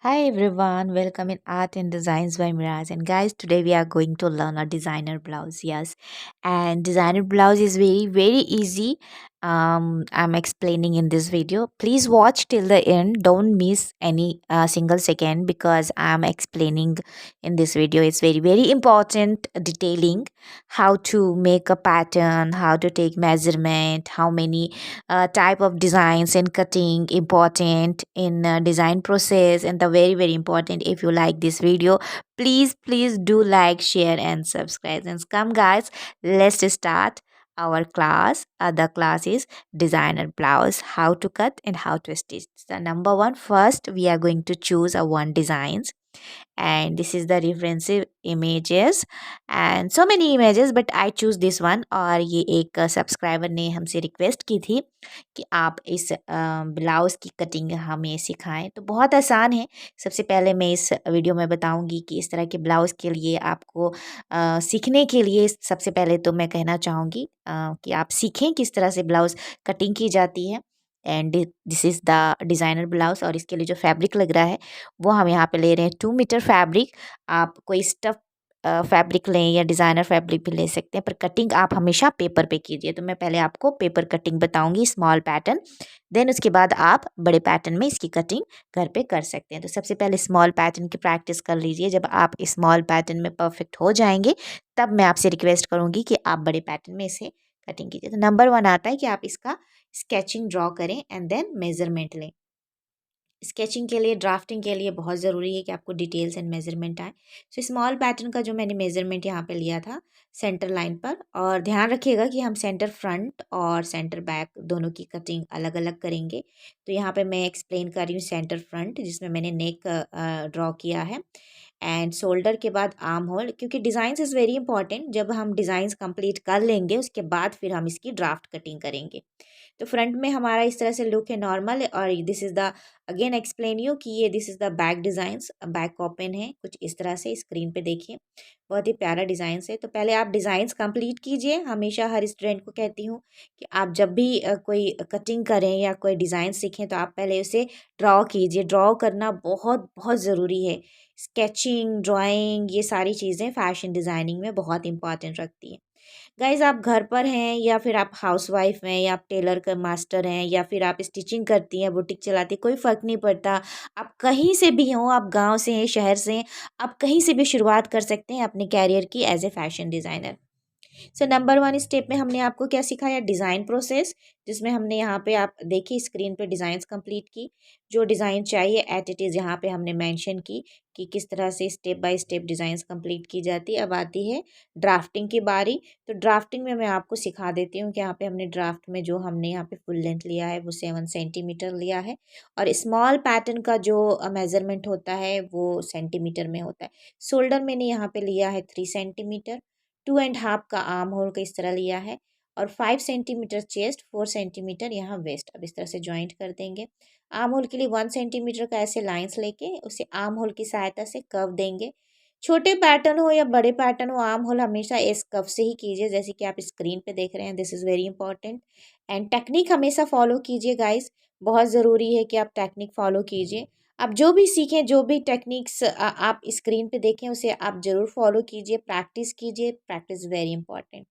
Hi everyone, welcome in Art and Designs by Mirage. And guys, today we are going to learn a designer blouse. Yes, and designer blouse is very easy. I'm explaining in this video. Please watch till the end. Don't miss any single second because I'm explaining in this video. It's very important detailing how to make a pattern, how to take measurement, how many type of designs and cutting important in design process, and the very important. If you like this video, please do like, share and subscribe. And come guys, let's start our class. The class is designer blouse, how to cut and how to stitch. The number one, first we are going to choose a one designs, and this is the referensive images and so many images, but I choose this one. और ये एक subscriber ने हमसे request की थी कि आप इस ब्लाउज़ की कटिंग हमें सिखाएं, तो बहुत आसान है। सबसे पहले मैं इस वीडियो में बताऊंगी कि इस तरह के ब्लाउज़ के लिए आपको सीखने के लिए सबसे पहले तो मैं कहना चाहूँगी कि आप सीखें किस तरह से ब्लाउज़ कटिंग की जाती है। And this is the designer blouse, और इसके लिए जो फैब्रिक लग रहा है वो हम यहाँ पे ले रहे हैं 2 मीटर फैब्रिक। आप कोई स्टफ फैब्रिक लें या डिज़ाइनर फैब्रिक भी ले सकते हैं, पर कटिंग आप हमेशा पेपर पे कीजिए। तो मैं पहले आपको पेपर कटिंग बताऊंगी, स्मॉल पैटर्न, देन उसके बाद आप बड़े पैटर्न में इसकी कटिंग घर पे कर सकते हैं। तो सबसे पहले स्मॉल पैटर्न की प्रैक्टिस कर लीजिए। जब आप स्मॉल पैटर्न में परफेक्ट हो जाएंगे तब मैं आपसे रिक्वेस्ट करूँगी कि आप बड़े पैटर्न में इसे कटिंग कीजिए। तो नंबर वन आता है कि आप इसका स्केचिंग ड्रॉ करें एंड देन मेजरमेंट लें। स्केचिंग के लिए, ड्राफ्टिंग के लिए बहुत ज़रूरी है कि आपको डिटेल्स एंड मेजरमेंट आए। सो स्मॉल पैटर्न का जो मैंने मेजरमेंट यहाँ पे लिया था सेंटर लाइन पर, और ध्यान रखिएगा कि हम सेंटर फ्रंट और सेंटर बैक दोनों की कटिंग अलग अलग करेंगे। तो यहाँ पे मैं एक्सप्लेन कर रही हूँ सेंटर फ्रंट, जिसमें मैंने नेक ड्रॉ किया है एंड शोल्डर के बाद आर्म होल, क्योंकि डिज़ाइंस इज़ वेरी इंपॉर्टेंट। जब हम डिज़ाइंस कंप्लीट कर लेंगे उसके बाद फिर हम इसकी ड्राफ्ट कटिंग करेंगे। तो फ्रंट में हमारा इस तरह से लुक है नॉर्मल, और this is the again explain you कि ये this is the back designs. Back open है कुछ इस तरह से, स्क्रीन पे देखिए बहुत ही प्यारा डिज़ाइंस है। तो पहले आप डिज़ाइंस कंप्लीट कीजिए। हमेशा हर स्टूडेंट को कहती हूँ कि आप जब भी कोई कटिंग करें या कोई डिज़ाइन सीखें तो आप पहले उसे ड्रॉ कीजिए। ड्रॉ करना बहुत ज़रूरी है। स्केचिंग, ड्राइंग, ये सारी चीज़ें फैशन डिज़ाइनिंग में बहुत इंपॉर्टेंट रखती हैं। गाइज़, आप घर पर हैं या फिर आप हाउसवाइफ हैं या आप टेलर का मास्टर हैं या फिर आप स्टिचिंग करती हैं, बुटीक चलाती हैं, कोई फ़र्क नहीं पड़ता। आप कहीं से भी हों, आप गाँव से हैं, शहर से हैं, आप कहीं से भी शुरुआत कर सकते हैं अपने करियर की as a fashion designer. So number one step में हमने आपको क्या सिखाया, डिज़ाइन प्रोसेस, जिसमें हमने यहाँ पे आप देखिए स्क्रीन पे डिज़ाइंस कंप्लीट की। जो डिज़ाइन चाहिए एट इट इज़ यहाँ पे हमने मेंशन की कि किस तरह से step by step designs complete की जाती है। अब आती है ड्राफ्टिंग की बारी। तो ड्राफ्टिंग में मैं आपको सिखा देती हूँ कि यहाँ पे हमने ड्राफ्ट में जो हमने यहाँ पे फुल लेंथ लिया है वो 7 सेंटीमीटर लिया है, और स्मॉल पैटर्न का जो मेजरमेंट होता है वो सेंटीमीटर में होता है। शोल्डर मैंने यहाँ पे लिया है 3 सेंटीमीटर, 2.5 का आर्म होल का इस तरह लिया है, और 5 सेंटीमीटर चेस्ट, 4 सेंटीमीटर यहाँ वेस्ट। अब इस तरह से ज्वाइंट कर देंगे। आर्म होल के लिए 1 सेंटीमीटर का ऐसे लाइंस लेके उसे आर्म होल की सहायता से कर्व देंगे। छोटे पैटर्न हो या बड़े पैटर्न हो, आर्म होल हमेशा इस कर्व से ही कीजिए, जैसे कि आप स्क्रीन पे देख रहे हैं। This is very important and technique हमेशा फॉलो कीजिए गाइस। बहुत ज़रूरी है कि आप टेक्निक फॉलो कीजिए। आप जो भी सीखें, जो भी टेक्निक्स आप स्क्रीन पे देखें उसे आप ज़रूर फॉलो कीजिए, प्रैक्टिस कीजिए। Practice very important.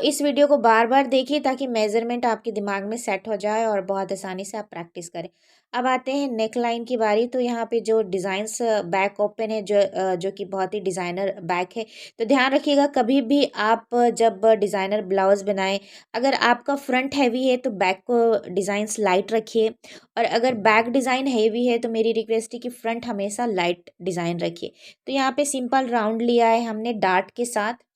इस वीडियो को बार बार देखिए ताकि मेजरमेंट आपके दिमाग में सेट हो जाए और बहुत आसानी से आप प्रैक्टिस करें। अब आते हैं नेक लाइन की बारी। तो यहाँ पे जो डिज़ाइंस बैक ओपन है, जो कि बहुत ही डिज़ाइनर बैक है। तो ध्यान रखिएगा कभी भी आप जब डिज़ाइनर ब्लाउज बनाएं, अगर आपका फ्रंट हैवी है तो बैक को डिज़ाइंस लाइट रखिए, और अगर बैक डिज़ाइन हैवी है तो मेरी रिक्वेस्ट है कि फ्रंट हमेशा लाइट डिज़ाइन रखिए। तो यहाँ पे सिंपल राउंड लिया है हमने डार्ट के साथ।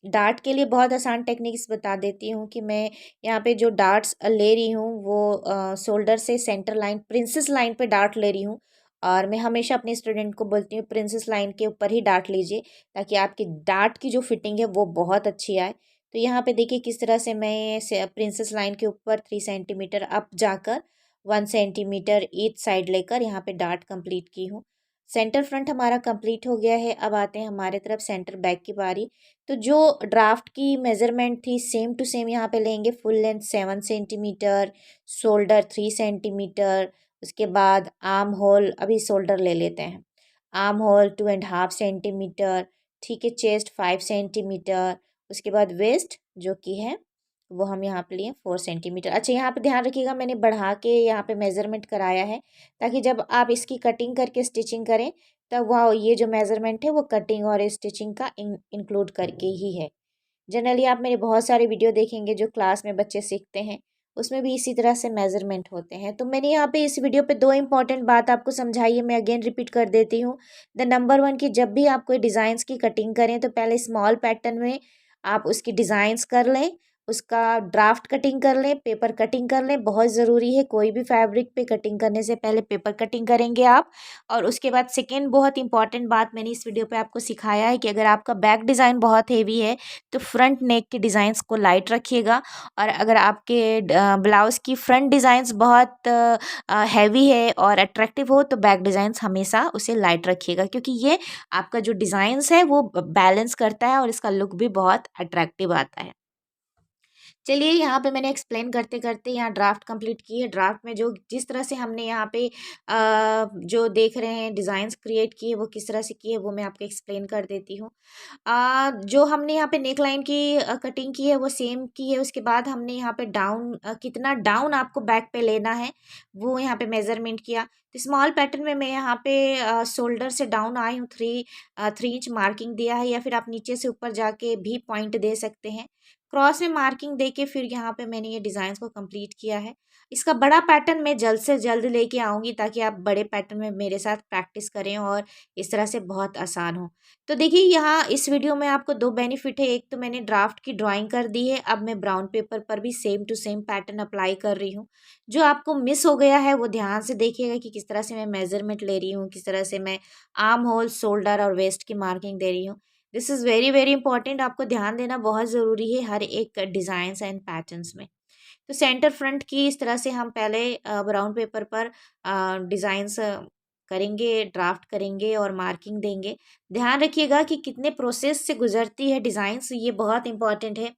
डार्ट के लिए बहुत आसान टेक्निक्स बता देती हूँ कि मैं यहाँ पे जो डार्ट्स ले रही हूँ वो शोल्डर से सेंटर लाइन, प्रिंसेस लाइन पे डार्ट ले रही हूँ। और मैं हमेशा अपने स्टूडेंट को बोलती हूँ प्रिंसेस लाइन के ऊपर ही डार्ट लीजिए, ताकि आपकी डार्ट की जो फिटिंग है वो बहुत अच्छी आए। तो यहाँ पे देखिए किस तरह से मैं प्रिंसेस लाइन के ऊपर 3 सेंटीमीटर अप जाकर 1 सेंटीमीटर ईच साइड लेकर यहाँ पे डार्ट कंप्लीट की हूँ। सेंटर फ्रंट हमारा कंप्लीट हो गया है। अब आते हैं हमारे तरफ सेंटर बैक की बारी। तो जो ड्राफ्ट की मेज़रमेंट थी सेम टू सेम यहाँ पे लेंगे। Full length 7 centimetre, shoulder 3 centimetre, उसके बाद आर्म होल, अभी शोल्डर ले लेते हैं। आर्म होल 2.5 सेंटीमीटर, ठीक है। Chest 5 centimetre. उसके बाद वेस्ट जो कि है वो हम यहाँ पे लिए 4 सेंटीमीटर। अच्छा, यहाँ पे ध्यान रखिएगा, मैंने बढ़ा के यहाँ पे मेज़रमेंट कराया है, ताकि जब आप इसकी कटिंग करके स्टिचिंग करें तब वह ये जो मेज़रमेंट है वो कटिंग और स्टिचिंग का इंक्लूड करके ही है। जनरली आप मेरे बहुत सारे वीडियो देखेंगे जो क्लास में बच्चे सीखते हैं, उसमें भी इसी तरह से मेजरमेंट होते हैं। तो मैंने यहाँ पे इस वीडियो पे दो इंपॉर्टेंट बात आपको समझाई है, मैं अगेन रिपीट कर देती हूँ। द नंबर वन कि जब भी आप कोई डिज़ाइंस की कटिंग करें तो पहले स्मॉल पैटर्न में आप उसकी डिज़ाइंस कर लें, उसका ड्राफ्ट कटिंग कर लें, पेपर कटिंग कर लें। बहुत ज़रूरी है, कोई भी फैब्रिक पे कटिंग करने से पहले पेपर कटिंग करेंगे आप। और उसके बाद सेकेंड बहुत इंपॉर्टेंट बात मैंने इस वीडियो पे आपको सिखाया है कि अगर आपका बैक डिज़ाइन बहुत हेवी है तो फ्रंट नेक के डिज़ाइंस को लाइट रखिएगा, और अगर आपके ब्लाउज़ की फ्रंट डिज़ाइंस बहुत हैवी है और अट्रैक्टिव हो तो बैक डिज़ाइंस हमेशा उसे लाइट रखिएगा, क्योंकि ये आपका जो डिज़ाइंस है वो बैलेंस करता है और इसका लुक भी बहुत अट्रैक्टिव आता है। चलिए, यहाँ पे मैंने एक्सप्लेन करते करते यहाँ ड्राफ्ट कंप्लीट की है। ड्राफ्ट में जो जिस तरह से हमने यहाँ पे जो देख रहे हैं डिज़ाइंस क्रिएट किए वो किस तरह से किए वो मैं आपको एक्सप्लेन कर देती हूँ। जो हमने यहाँ पे नेक लाइन की कटिंग की है वो सेम की है। उसके बाद हमने यहाँ पे डाउन कितना डाउन आपको बैक पे लेना है वो यहाँ पे मेज़रमेंट किया। तो स्मॉल पैटर्न में मैं यहाँ पे शोल्डर से डाउन आई हूँ, 3 इंच मार्किंग दिया है, या फिर आप नीचे से ऊपर जाके भी पॉइंट दे सकते हैं। क्रॉस में मार्किंग देके फिर यहाँ पे मैंने ये डिज़ाइंस को कंप्लीट किया है। इसका बड़ा पैटर्न मैं जल्द से जल्द लेके आऊँगी, ताकि आप बड़े पैटर्न में मेरे साथ प्रैक्टिस करें और इस तरह से बहुत आसान हो। तो देखिए, यहाँ इस वीडियो में आपको दो बेनिफिट है। एक तो मैंने ड्राफ्ट की ड्राइंग कर दी है, अब मैं ब्राउन पेपर पर भी same to same pattern apply कर रही हूँ। जो आपको मिस हो गया है वो ध्यान से देखिएगा कि किस तरह से मैं मेजरमेंट ले रही हूँ, किस तरह से मैं आर्म होल, शोल्डर और वेस्ट की मार्किंग दे रही हूँ। This is very very important, आपको ध्यान देना बहुत ज़रूरी है हर एक डिज़ाइंस एंड पैटर्न्स में। तो सेंटर फ्रंट की इस तरह से हम पहले ब्राउन पेपर पर डिज़ाइंस करेंगे, ड्राफ्ट करेंगे और मार्किंग देंगे। ध्यान रखिएगा कि कितने प्रोसेस से गुजरती है डिज़ाइंस, ये बहुत इंपॉर्टेंट है।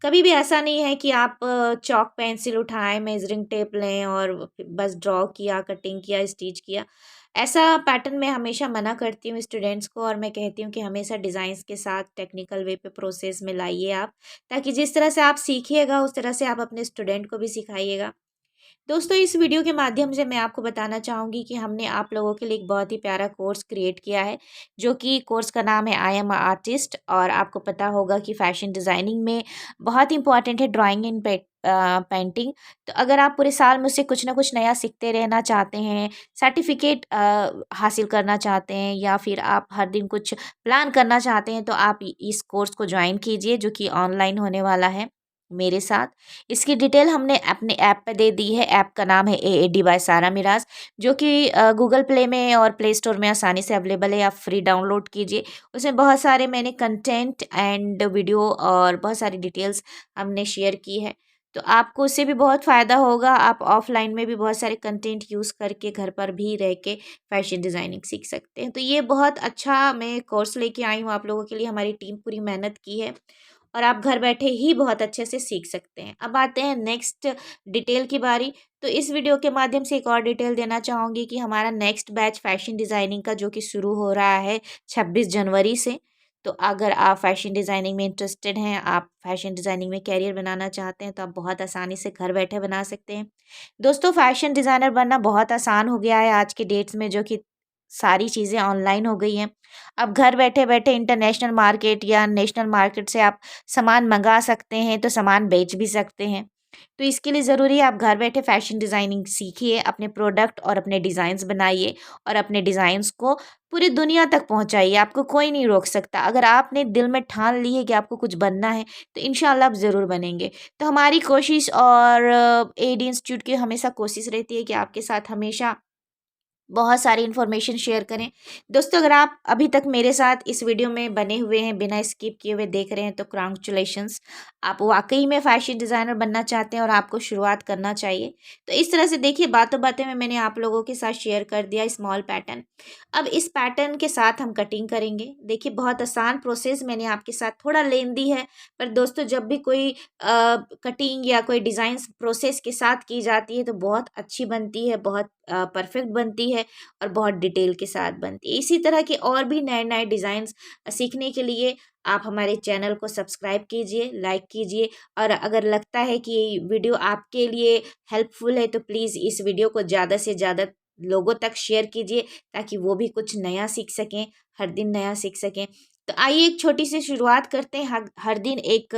कभी भी ऐसा नहीं है कि आप चॉक पेंसिल उठाएं, मेजरिंग टेप लें और बस ड्रॉ किया, कटिंग किया, स्टिच किया। ऐसा पैटर्न मैं हमेशा मना करती हूँ स्टूडेंट्स को, और मैं कहती हूँ कि हमेशा डिज़ाइंस के साथ टेक्निकल वे पे प्रोसेस में लाइए आप, ताकि जिस तरह से आप सीखिएगा उस तरह से आप अपने स्टूडेंट को भी सिखाइएगा। दोस्तों, इस वीडियो के माध्यम से मैं आपको बताना चाहूँगी कि हमने आप लोगों के लिए एक बहुत ही प्यारा कोर्स क्रिएट किया है, जो कि कोर्स का नाम है आई एम आर्टिस्ट। और आपको पता होगा कि फैशन डिज़ाइनिंग में बहुत इंपॉर्टेंट है ड्राइंग एंड पेंटिंग। तो अगर आप पूरे साल मुझसे कुछ ना कुछ नया सीखते रहना चाहते हैं, सर्टिफिकेट हासिल करना चाहते हैं, या फिर आप हर दिन कुछ प्लान करना चाहते हैं, तो आप इस कोर्स को ज्वाइन कीजिए, जो कि ऑनलाइन होने वाला है मेरे साथ। इसकी डिटेल हमने अपने ऐप पे दे दी है। ऐप का नाम है AAD बाय सारा मिराज, जो कि गूगल प्ले में और प्ले स्टोर में आसानी से अवेलेबल है। आप फ्री डाउनलोड कीजिए। उसमें बहुत सारे मैंने कंटेंट एंड वीडियो और बहुत सारी डिटेल्स हमने शेयर की है, तो आपको उससे भी बहुत फ़ायदा होगा। आप ऑफलाइन में भी बहुत सारे कंटेंट यूज़ करके घर पर भी रह के फैशन डिज़ाइनिंग सीख सकते हैं। तो ये बहुत अच्छा मैं कोर्स लेके आई हूँ आप लोगों के लिए। हमारी टीम पूरी मेहनत की है और आप घर बैठे ही बहुत अच्छे से सीख सकते हैं। अब आते हैं नेक्स्ट डिटेल की बारी। तो इस वीडियो के माध्यम से एक और डिटेल देना चाहूँगी कि हमारा नेक्स्ट बैच फैशन डिज़ाइनिंग का जो कि शुरू हो रहा है 26 जनवरी से। तो अगर आप फैशन डिज़ाइनिंग में इंटरेस्टेड हैं, आप फैशन डिज़ाइनिंग में करियर बनाना चाहते हैं, तो आप बहुत आसानी से घर बैठे बना सकते हैं। दोस्तों, फैशन डिज़ाइनर बनना बहुत आसान हो गया है आज के डेट्स में, जो कि सारी चीज़ें ऑनलाइन हो गई हैं। अब घर बैठे-बैठे इंटरनेशनल मार्केट या नेशनल मार्केट से आप सामान मँगा सकते हैं, तो सामान बेच भी सकते हैं। तो इसके लिए ज़रूरी है आप घर बैठे फ़ैशन डिज़ाइनिंग सीखिए, अपने प्रोडक्ट और अपने डिज़ाइन्स बनाइए और अपने डिज़ाइन्स को पूरी दुनिया तक पहुँचाइए। आपको कोई नहीं रोक सकता। अगर आपने दिल में ठान ली है कि आपको कुछ बनना है, तो इंशाल्लाह आप ज़रूर बनेंगे। तो हमारी कोशिश और एडी इंस्टीट्यूट की हमेशा कोशिश रहती है कि आपके साथ हमेशा बहुत सारी इन्फॉर्मेशन शेयर करें। दोस्तों, अगर आप अभी तक मेरे साथ इस वीडियो में बने हुए हैं, बिना स्किप किए हुए देख रहे हैं, तो कांग्रेचुलेशंस। आप वाक़ई में फ़ैशन डिज़ाइनर बनना चाहते हैं और आपको शुरुआत करना चाहिए। तो इस तरह से देखिए, बातों-बातों में मैंने आप लोगों के साथ शेयर कर दिया स्मॉल पैटर्न। अब इस पैटर्न के साथ हम कटिंग करेंगे। देखिए, बहुत आसान प्रोसेस मैंने आपके साथ, थोड़ा लेंदी है, पर दोस्तों जब भी कोई कटिंग या कोई डिज़ाइंस प्रोसेस के साथ की जाती है तो बहुत अच्छी बनती है, बहुत परफेक्ट बनती है और बहुत डिटेल के साथ बनती है। इसी तरह के और भी नए नए डिज़ाइंस सीखने के लिए आप हमारे चैनल को सब्सक्राइब कीजिए, लाइक कीजिए, और अगर लगता है कि ये वीडियो आपके लिए हेल्पफुल है तो प्लीज़ इस वीडियो को ज़्यादा से ज़्यादा लोगों तक शेयर कीजिए, ताकि वो भी कुछ नया सीख सकें, हर दिन नया सीख सकें। तो आइए एक छोटी सी शुरुआत करते हैं, हर दिन एक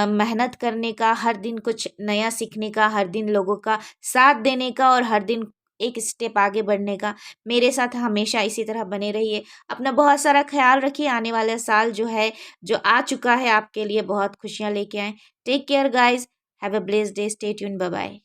मेहनत करने का, हर दिन कुछ नया सीखने का, हर दिन लोगों का साथ देने का, और हर दिन एक स्टेप आगे बढ़ने का। मेरे साथ हमेशा इसी तरह बने रहिए। अपना बहुत सारा ख्याल रखिए। आने वाला साल जो है, जो आ चुका है, आपके लिए बहुत खुशियाँ लेके आए। Take care guys, have a blessed day, stay tune, bye bye.